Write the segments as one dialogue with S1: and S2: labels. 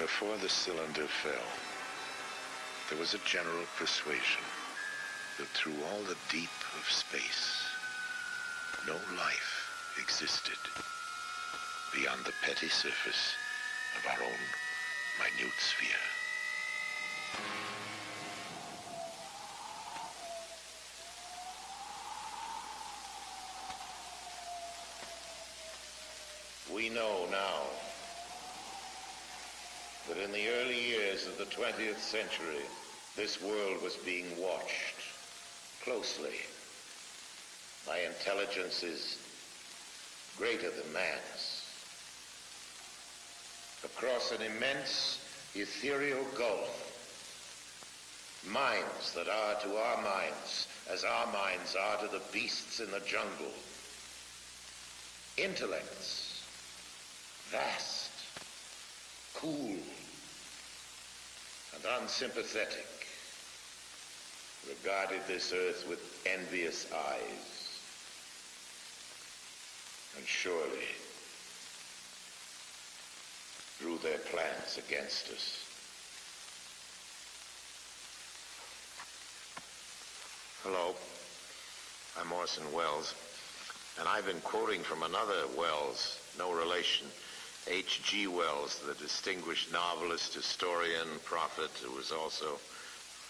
S1: Before the cylinder fell, there was a general persuasion that through all the deep of space, no life existed beyond the petty surface of our own minute sphere. We know now that in the early years of the 20th century, this world was being watched closely by intelligences greater than man's. Across an immense ethereal gulf, minds that are to our minds as our minds are to the beasts in the jungle. Intellects, vast, cool, and unsympathetic, regarded this earth with envious eyes, and surely drew their plans against us. Hello, I'm Orson Welles, and I've been quoting from another Welles, no relation, H.G. Wells, the distinguished novelist, historian, prophet, who was also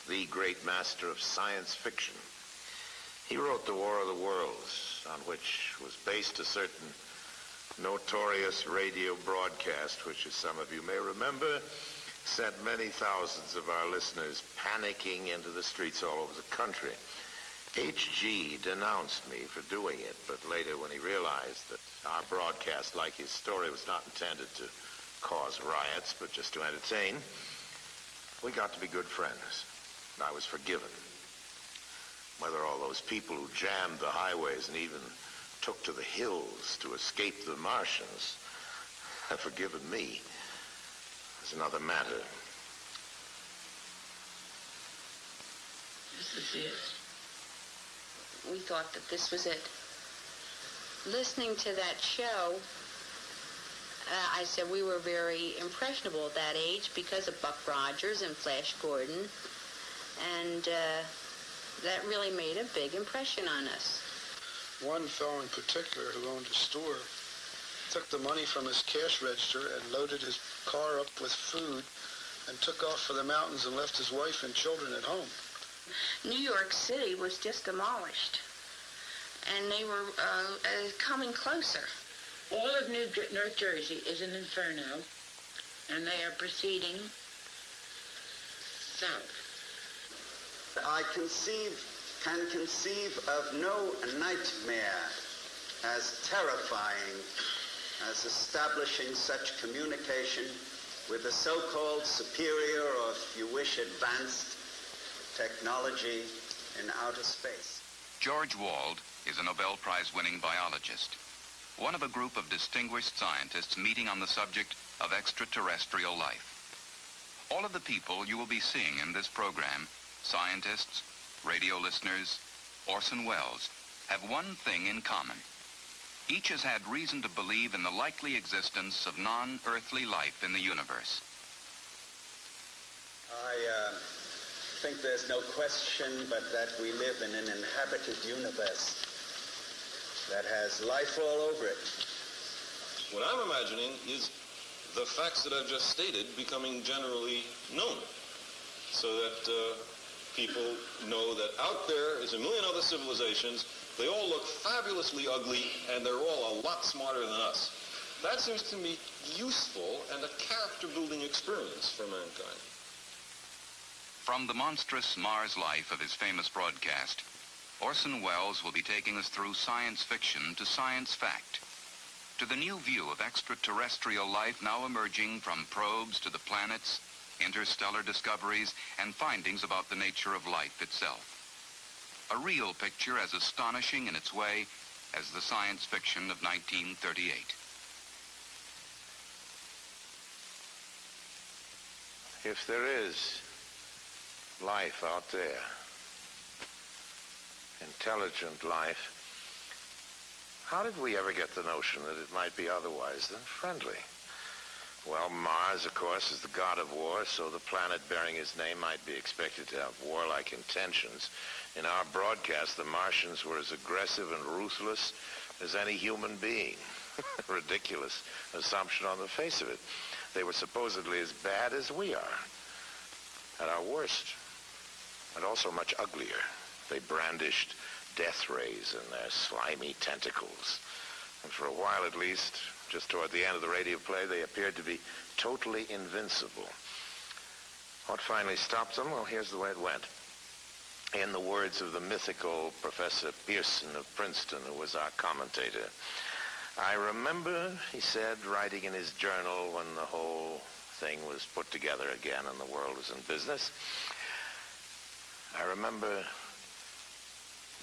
S1: the great master of science fiction. He wrote The War of the Worlds, on which was based a certain notorious radio broadcast, which, as some of you may remember, sent many thousands of our listeners panicking into the streets all over the country. H.G. denounced me for doing it, but later when he realized that our broadcast, like his story, was not intended to cause riots, but just to entertain, we got to be good friends. I was forgiven. Whether all those people who jammed the highways and even took to the hills to escape the Martians have forgiven me is another matter.
S2: This is it. We thought that this was it. Listening to that show, I said we were very impressionable at that age because of Buck Rogers and Flash Gordon, and that really made a big impression on us.
S3: One fellow in particular who owned a store took the money from his cash register and loaded his car up with food and took off for the mountains and left his wife and children at home.
S2: New York City was just demolished, and they were coming closer.
S4: All of North Jersey is an inferno, and they are proceeding south.
S5: I can conceive of no nightmare as terrifying as establishing such communication with the so-called superior, or if you wish, advanced technology in outer space.
S6: George Wald is a Nobel Prize-winning biologist, one of a group of distinguished scientists meeting on the subject of extraterrestrial life. All of the people you will be seeing in this program, scientists, radio listeners, Orson Welles, have one thing in common. Each has had reason to believe in the likely existence of non-earthly life in the universe.
S5: I think there's no question but that we live in an inhabited universe that has life all over it.
S7: What I'm imagining is the facts that I've just stated becoming generally known, so that people know that out there is a million other civilizations. They all look fabulously ugly, and they're all a lot smarter than us. That seems to me useful and a character-building experience for mankind.
S6: From the monstrous Mars life of his famous broadcast, Orson Welles will be taking us through science fiction to science fact, to the new view of extraterrestrial life now emerging from probes to the planets, interstellar discoveries, and findings about the nature of life itself. A real picture as astonishing in its way as the science fiction of 1938.
S1: If there is life out there, intelligent life, how did we ever get the notion that it might be otherwise than friendly? Well, Mars, of course, is the god of war, so the planet bearing his name might be expected to have warlike intentions. In our broadcast, the Martians were as aggressive and ruthless as any human being. Ridiculous assumption on the face of it. They were supposedly as bad as we are, at our worst, and also much uglier. They brandished death rays in their slimy tentacles. And for a while at least, just toward the end of the radio play, they appeared to be totally invincible. What finally stopped them? Well, here's the way it went. In the words of the mythical Professor Pearson of Princeton, who was our commentator, I remember, he said, writing in his journal when the whole thing was put together again and the world was in business, I remember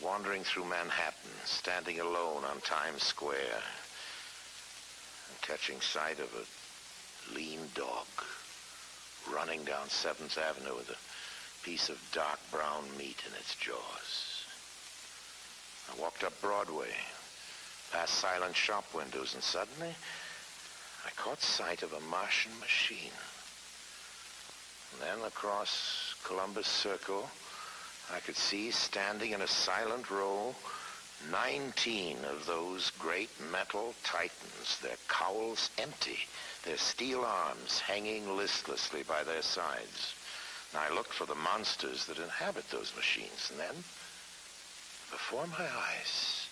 S1: wandering through Manhattan, standing alone on Times Square, and catching sight of a lean dog running down 7th Avenue with a piece of dark brown meat in its jaws. I walked up Broadway, past silent shop windows, and suddenly I caught sight of a Martian machine. And then across Columbus Circle, I could see, standing in a silent row, 19 of those great metal titans, their cowls empty, their steel arms hanging listlessly by their sides. And I looked for the monsters that inhabit those machines, and then, before my eyes,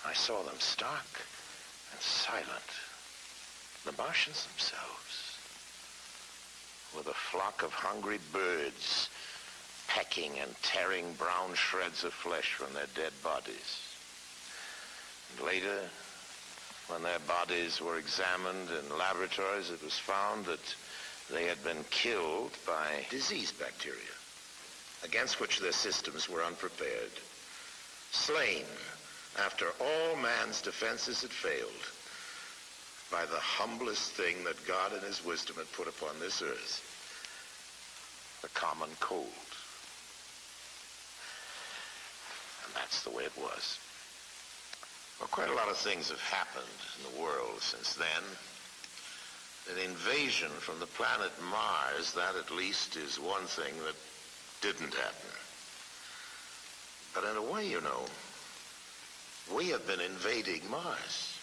S1: I saw them stark and silent, the Martians themselves, with a flock of hungry birds pecking and tearing brown shreds of flesh from their dead bodies. And later, when their bodies were examined in laboratories, it was found that they had been killed by disease bacteria, against which their systems were unprepared. Slain after all man's defenses had failed by the humblest thing that God in his wisdom had put upon this earth, the common cold. And that's the way it was. Well, quite a lot of things have happened in the world since then. An invasion from the planet Mars, that at least is one thing that didn't happen. But in a way, you know, we have been invading Mars.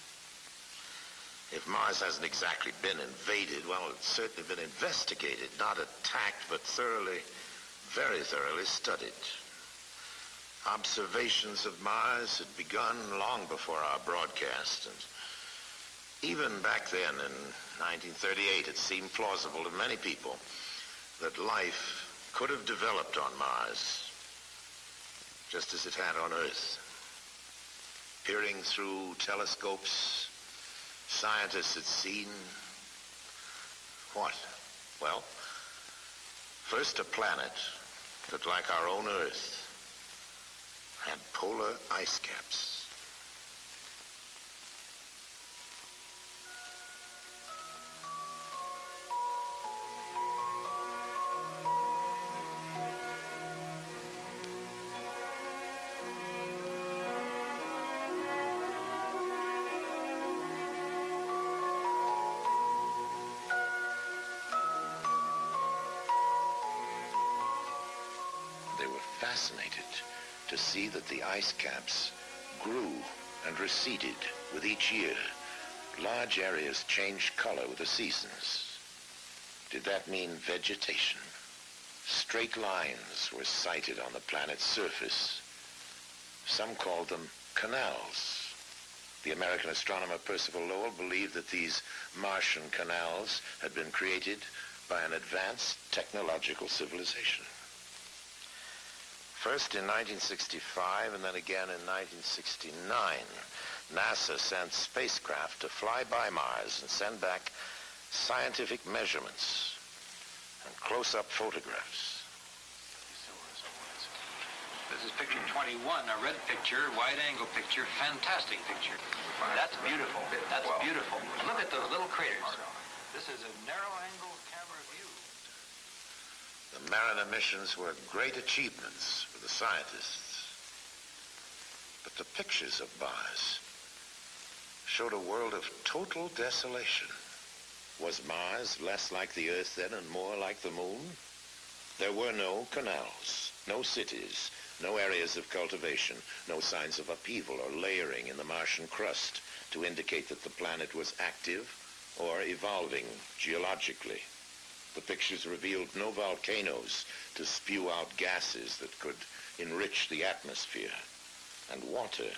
S1: If Mars hasn't exactly been invaded, well, it's certainly been investigated, not attacked, but thoroughly, very thoroughly studied. Observations of Mars had begun long before our broadcast, and even back then in 1938, it seemed plausible to many people that life could have developed on Mars, just as it had on Earth. Peering through telescopes, scientists had seen what? Well, first a planet that, like our own Earth, had polar ice caps. They were fascinated to see that the ice caps grew and receded with each year. Large areas changed color with the seasons. Did that mean vegetation? Straight lines were sighted on the planet's surface. Some called them canals. The American astronomer Percival Lowell believed that these Martian canals had been created by an advanced technological civilization. First in 1965 and then again in 1969, NASA sent spacecraft to fly by Mars and send back scientific measurements and close-up photographs.
S8: This is picture 21, a red picture, wide-angle picture, fantastic picture. That's beautiful. That's beautiful. Look at those little craters. This is a narrow-angle camera view.
S1: The Mariner missions were great achievements for the scientists. But the pictures of Mars showed a world of total desolation. Was Mars less like the Earth then and more like the Moon? There were no canals, no cities, no areas of cultivation, no signs of upheaval or layering in the Martian crust to indicate that the planet was active or evolving geologically. The pictures revealed no volcanoes to spew out gases that could enrich the atmosphere, and water,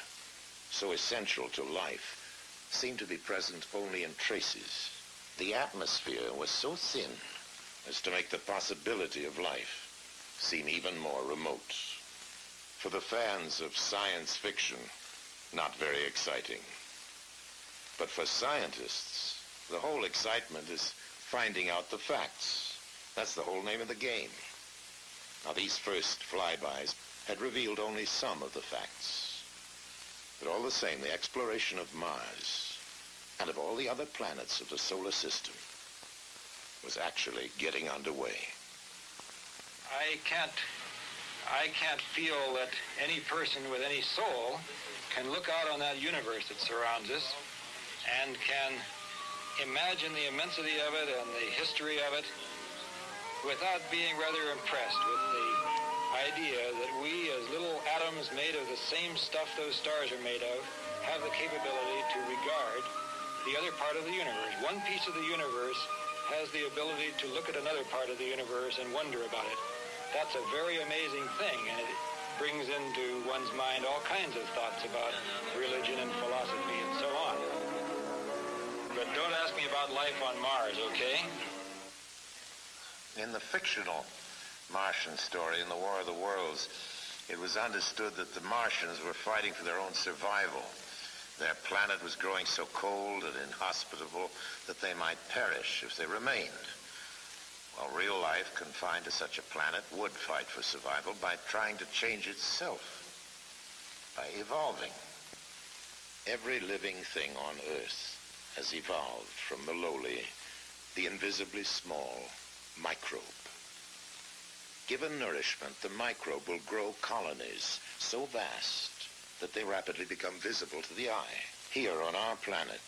S1: so essential to life, seemed to be present only in traces. The atmosphere was so thin as to make the possibility of life seem even more remote. For the fans of science fiction, not very exciting. But for scientists, the whole excitement is finding out the facts. That's the whole name of the game. Now, these first flybys had revealed only some of the facts. But all the same, the exploration of Mars and of all the other planets of the solar system was actually getting underway.
S8: I can't feel that any person with any soul can look out on that universe that surrounds us and can imagine the immensity of it and the history of it without being rather impressed with the idea that we, as little atoms made of the same stuff those stars are made of, have the capability to regard the other part of the universe. One piece of the universe has the ability to look at another part of the universe and wonder about it. That's a very amazing thing, and it brings into one's mind all kinds of thoughts about religion and philosophy and so on. But don't ask me about life on Mars, okay?
S1: In the fictional Martian story, in the War of the Worlds, it was understood that the Martians were fighting for their own survival. Their planet was growing so cold and inhospitable that they might perish if they remained. Well, real life confined to such a planet would fight for survival by trying to change itself, by evolving. Every living thing on Earth has evolved from the lowly, the invisibly small microbe. Given nourishment, the microbe will grow colonies so vast that they rapidly become visible to the eye. Here on our planet,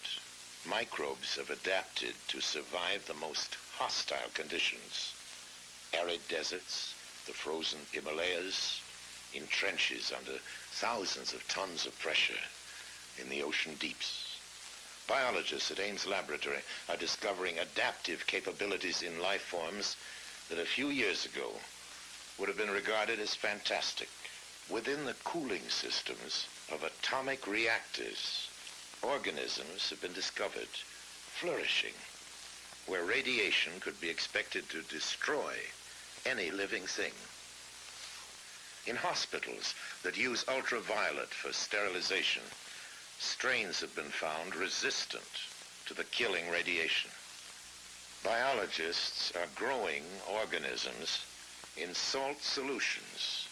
S1: microbes have adapted to survive the most hostile conditions. Arid deserts, the frozen Himalayas, in trenches under thousands of tons of pressure in the ocean deeps. Biologists at Ames Laboratory are discovering adaptive capabilities in life forms that a few years ago would have been regarded as fantastic. Within the cooling systems of atomic reactors, organisms have been discovered flourishing, where radiation could be expected to destroy any living thing. In hospitals that use ultraviolet for sterilization, strains have been found resistant to the killing radiation. Biologists are growing organisms in salt solutions,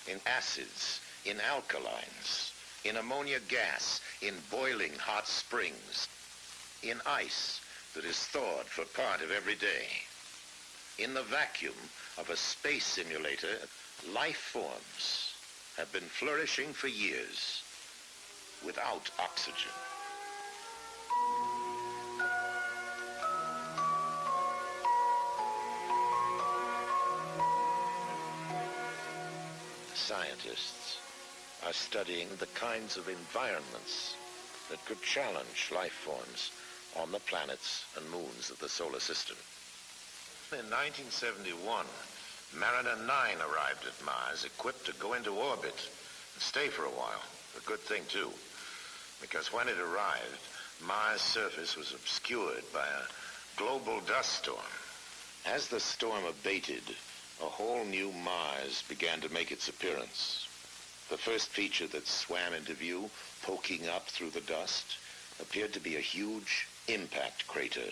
S1: in acids, in alkalines, in ammonia gas, in boiling hot springs, in ice that is thawed for part of every day. In the vacuum of a space simulator, life forms have been flourishing for years without oxygen. Scientists are studying the kinds of environments that could challenge life forms on the planets and moons of the solar system. In 1971, Mariner 9 arrived at Mars, equipped to go into orbit and stay for a while. A good thing, too, because when it arrived, Mars' surface was obscured by a global dust storm. As the storm abated, a whole new Mars began to make its appearance. The first feature that swam into view, poking up through the dust, appeared to be a huge impact crater.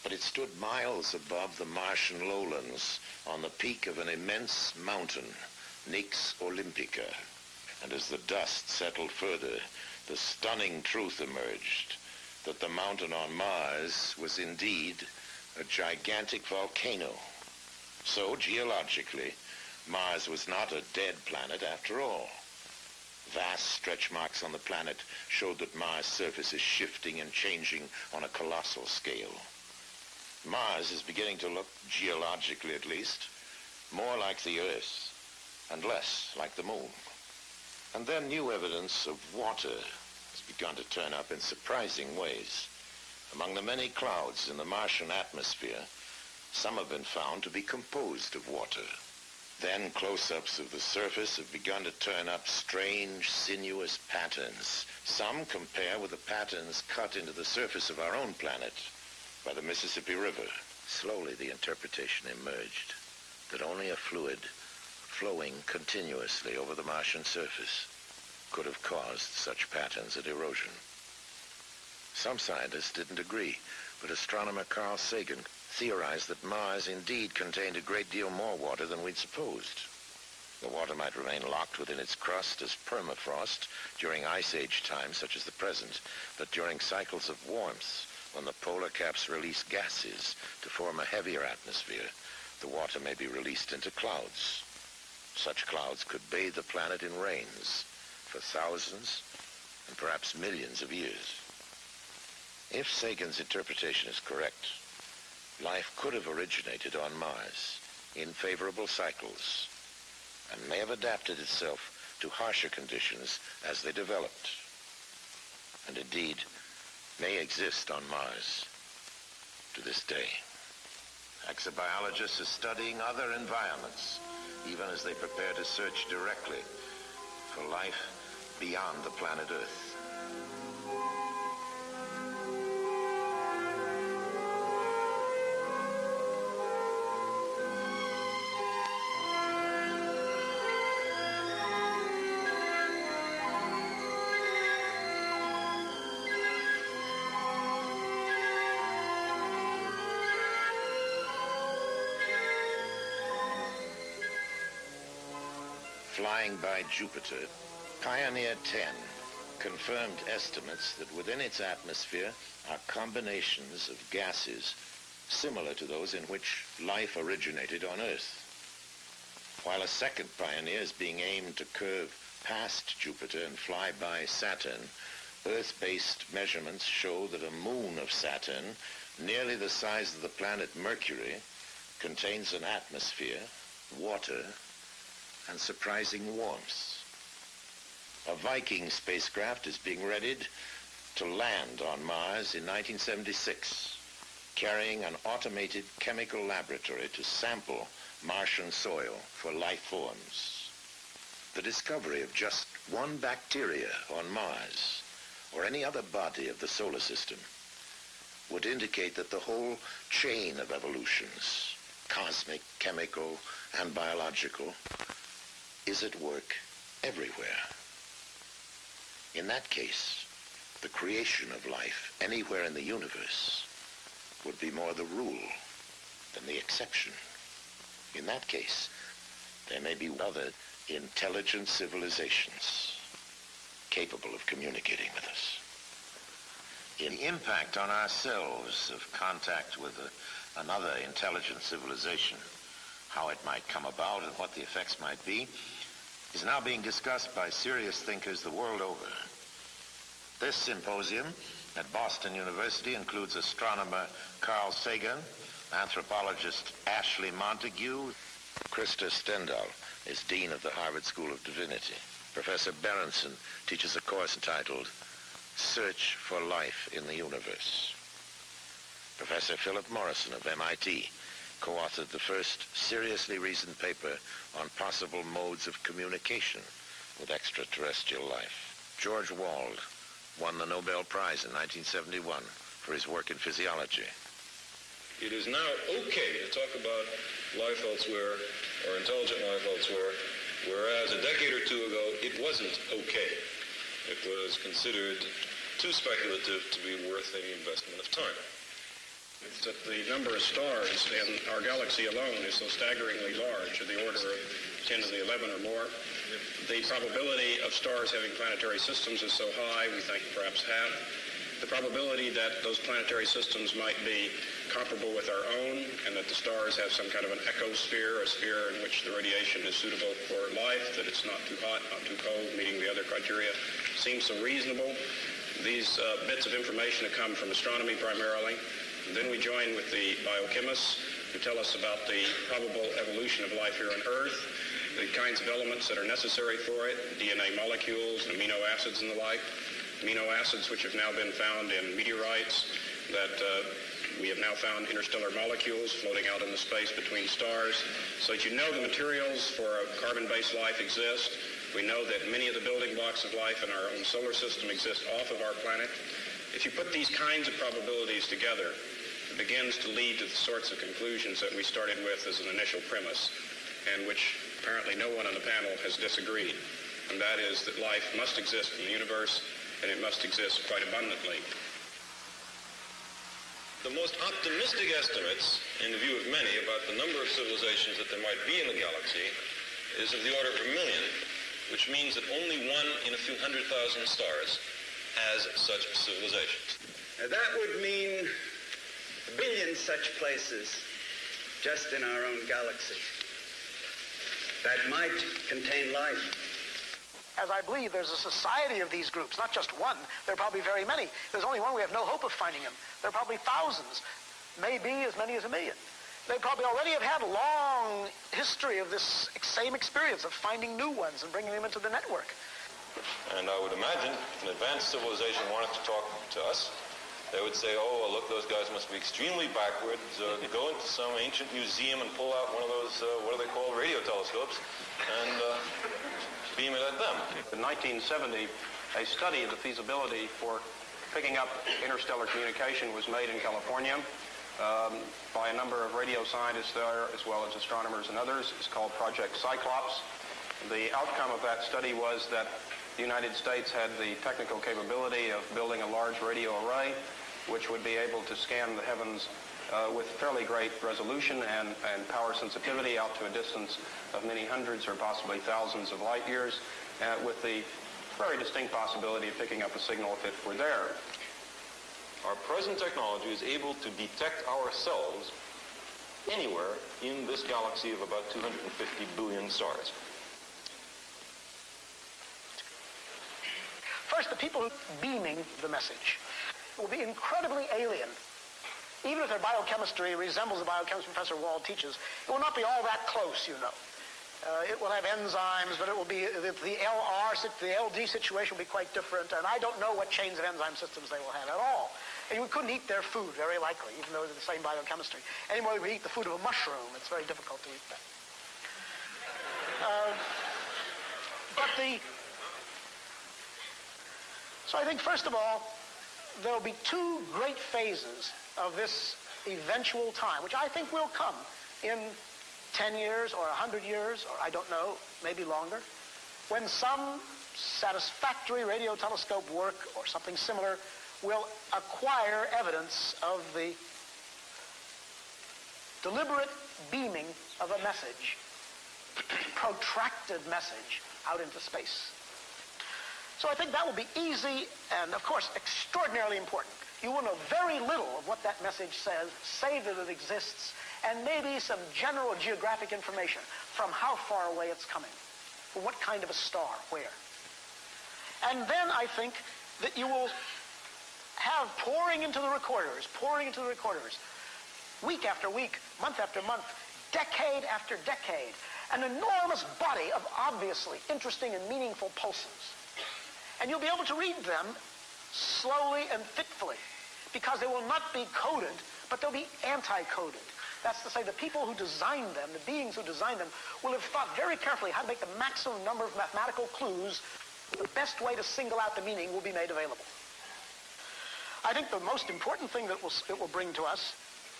S1: But it stood miles above the Martian lowlands on the peak of an immense mountain, Nix Olympica. And as the dust settled further, the stunning truth emerged that the mountain on Mars was indeed a gigantic volcano. So, geologically, Mars was not a dead planet after all. Vast stretch marks on the planet showed that Mars' surface is shifting and changing on a colossal scale. Mars is beginning to look, geologically at least, more like the Earth and less like the Moon. And then new evidence of water has begun to turn up in surprising ways. Among the many clouds in the Martian atmosphere, some have been found to be composed of water. Then close-ups of the surface have begun to turn up strange, sinuous patterns. Some compare with the patterns cut into the surface of our own planet by the Mississippi River. Slowly the interpretation emerged that only a fluid flowing continuously over the Martian surface could have caused such patterns of erosion. Some scientists didn't agree, but astronomer Carl Sagan theorized that Mars indeed contained a great deal more water than we'd supposed. The water might remain locked within its crust as permafrost during ice age times such as the present, but during cycles of warmth, when the polar caps release gases to form a heavier atmosphere, the water may be released into clouds. Such clouds could bathe the planet in rains for thousands and perhaps millions of years. If Sagan's interpretation is correct, life could have originated on Mars in favorable cycles and may have adapted itself to harsher conditions as they developed, and indeed may exist on Mars to this day. Exobiologists are studying other environments, even as they prepare to search directly for life beyond the planet Earth. Flying by Jupiter, Pioneer 10 confirmed estimates that within its atmosphere are combinations of gases similar to those in which life originated on Earth. While a second Pioneer is being aimed to curve past Jupiter and fly by Saturn, Earth-based measurements show that a moon of Saturn, nearly the size of the planet Mercury, contains an atmosphere, water, and surprising warmth. A Viking spacecraft is being readied to land on Mars in 1976, carrying an automated chemical laboratory to sample Martian soil for life forms. The discovery of just one bacteria on Mars, or any other body of the solar system, would indicate that the whole chain of evolutions, cosmic, chemical, and biological, is at work everywhere. In that case, the creation of life anywhere in the universe would be more the rule than the exception. In that case, there may be other intelligent civilizations capable of communicating with us. In the impact on ourselves of contact with another intelligent civilization, how it might come about and what the effects might be, is now being discussed by serious thinkers the world over. This symposium at Boston University includes astronomer Carl Sagan, anthropologist Ashley Montague. Krista Stendhal is Dean of the Harvard School of Divinity. Professor Berenson teaches a course entitled Search for Life in the Universe. Professor Philip Morrison of MIT co-authored the first seriously reasoned paper on possible modes of communication with extraterrestrial life. George Wald won the Nobel Prize in 1971 for his work in physiology.
S7: It is now okay to talk about life elsewhere or intelligent life elsewhere, whereas a decade or two ago it wasn't okay. It was considered too speculative to be worth any investment of time.
S9: It's that the number of stars in our galaxy alone is so staggeringly large, of the order of 10 to the 11 or more. The probability of stars having planetary systems is so high, we think perhaps half. The probability that those planetary systems might be comparable with our own, and that the stars have some kind of an ecosphere, a sphere in which the radiation is suitable for life, that it's not too hot, not too cold, meeting the other criteria, seems so reasonable. These bits of information have come from astronomy primarily, And then we join with the biochemists who tell us about the probable evolution of life here on Earth, the kinds of elements that are necessary for it, DNA molecules, amino acids and the like, amino acids which have now been found in meteorites, that we have now found interstellar molecules floating out into space between stars, so that you know the materials for a carbon-based life exist. We know that many of the building blocks of life in our own solar system exist off of our planet. If you put these kinds of probabilities together, it begins to lead to the sorts of conclusions that we started with as an initial premise, and which apparently no one on the panel has disagreed. And that is that life must exist in the universe, and it must exist quite abundantly.
S7: The most optimistic estimates, in the view of many, about the number of civilizations that there might be in the galaxy is of the order of 1 million, which means that only one in a few 100,000 stars has such civilizations.
S5: Now, that would mean a billion such places just in our own galaxy that might contain life.
S10: As I believe there's a society of these groups, not just one. There are probably very many. There's only one. We have no hope of finding him. There are probably thousands, maybe as many as 1 million. They probably already have had a long history of this same experience of finding new ones and bringing them into the network.
S7: And I would imagine if an advanced civilization wanted to talk to us, they would say, oh, well, look, those guys must be extremely backwards. Go into some ancient museum and pull out one of those, what are they called, radio telescopes, and beam it at them.
S11: In 1970, a study of the feasibility for picking up interstellar communication was made in California by a number of radio scientists there, as well as astronomers and others. It's called Project Cyclops. The outcome of that study was that the United States had the technical capability of building a large radio array, which would be able to scan the heavens with fairly great resolution and power sensitivity out to a distance of many hundreds or possibly thousands of light years, with the very distinct possibility of picking up a signal if it were there.
S7: Our present technology is able to detect ourselves anywhere in this galaxy of about 250 billion stars.
S10: First, the people beaming the message will be incredibly alien. Even if their biochemistry resembles the biochemistry Professor Wald teaches, it will not be all that close, you know. It will have enzymes, but it will be, the LD situation will be quite different, and I don't know what chains of enzyme systems they will have at all. And we couldn't eat their food, very likely, even though they're the same biochemistry. Any more than we eat the food of a mushroom. It's very difficult to eat that. So I think, first of all, there will be two great phases of this eventual time, which I think will come in 10 years or 100 years, or I don't know, maybe longer, when some satisfactory radio telescope work or something similar will acquire evidence of the deliberate beaming of a message, protracted message, out into space. So I think that will be easy and, of course, extraordinarily important. You will know very little of what that message says, save that it exists, and maybe some general geographic information from how far away it's coming, from what kind of a star, where. And then I think that you will have pouring into the recorders, week after week, month after month, decade after decade, an enormous body of obviously interesting and meaningful pulses. And you'll be able to read them slowly and fitfully, because they will not be coded, but they'll be anti-coded. That's to say, the people who designed them, the beings who designed them, will have thought very carefully how to make the maximum number of mathematical clues. The best way to single out the meaning will be made available. I think the most important thing that it will bring to us,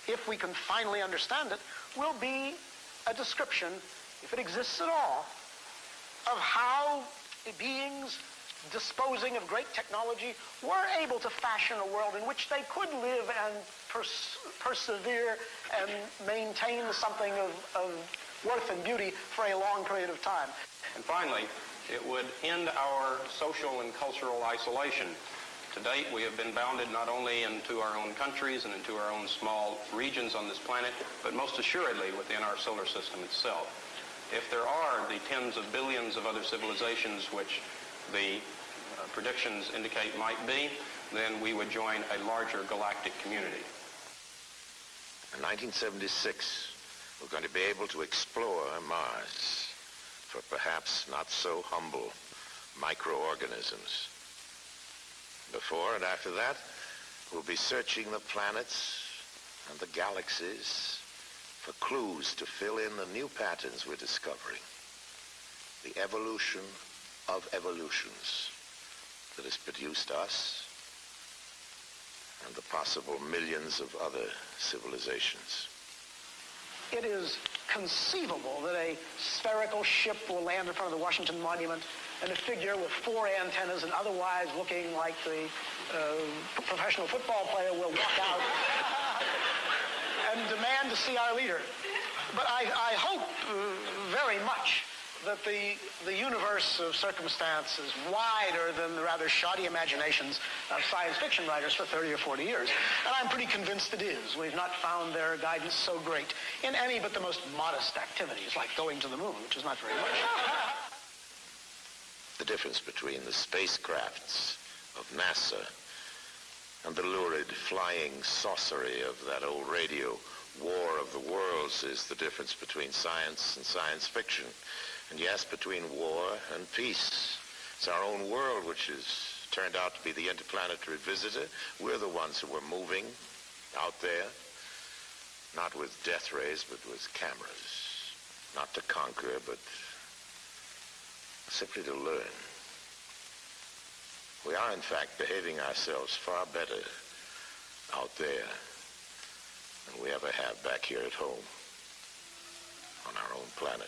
S10: if we can finally understand it, will be a description, if it exists at all, of how beings disposing of great technology were able to fashion a world in which they could live and persevere and maintain something of worth and beauty for a long period of time.
S11: And finally, it would end our social and cultural isolation. To date, we have been bounded not only into our own countries and into our own small regions on this planet, but most assuredly within our solar system itself. If there are the tens of billions of other civilizations which the predictions indicate might be, then we would join a larger galactic community.
S1: In 1976, we're going to be able to explore Mars for perhaps not so humble microorganisms. Before and after that, we'll be searching the planets and the galaxies for clues to fill in the new patterns we're discovering. The evolution of evolutions that has produced us and the possible millions of other civilizations.
S10: It is conceivable that a spherical ship will land in front of the Washington Monument and a figure with 4 antennas and otherwise looking like the professional football player will walk out and demand to see our leader. But I hope very much that the universe of circumstance is wider than the rather shoddy imaginations of science fiction writers for 30 or 40 years. And I'm pretty convinced it is. We've not found their guidance so great in any but the most modest activities, like going to the moon, which is not very much.
S1: The difference between the spacecrafts of NASA and the lurid flying saucery of that old radio War of the Worlds is the difference between science and science fiction. And yes, between war and peace. It's our own world which has turned out to be the interplanetary visitor. We're the ones who are moving out there, not with death rays, but with cameras. Not to conquer, but simply to learn. We are, in fact, behaving ourselves far better out there than we ever have back here at home on our own planet.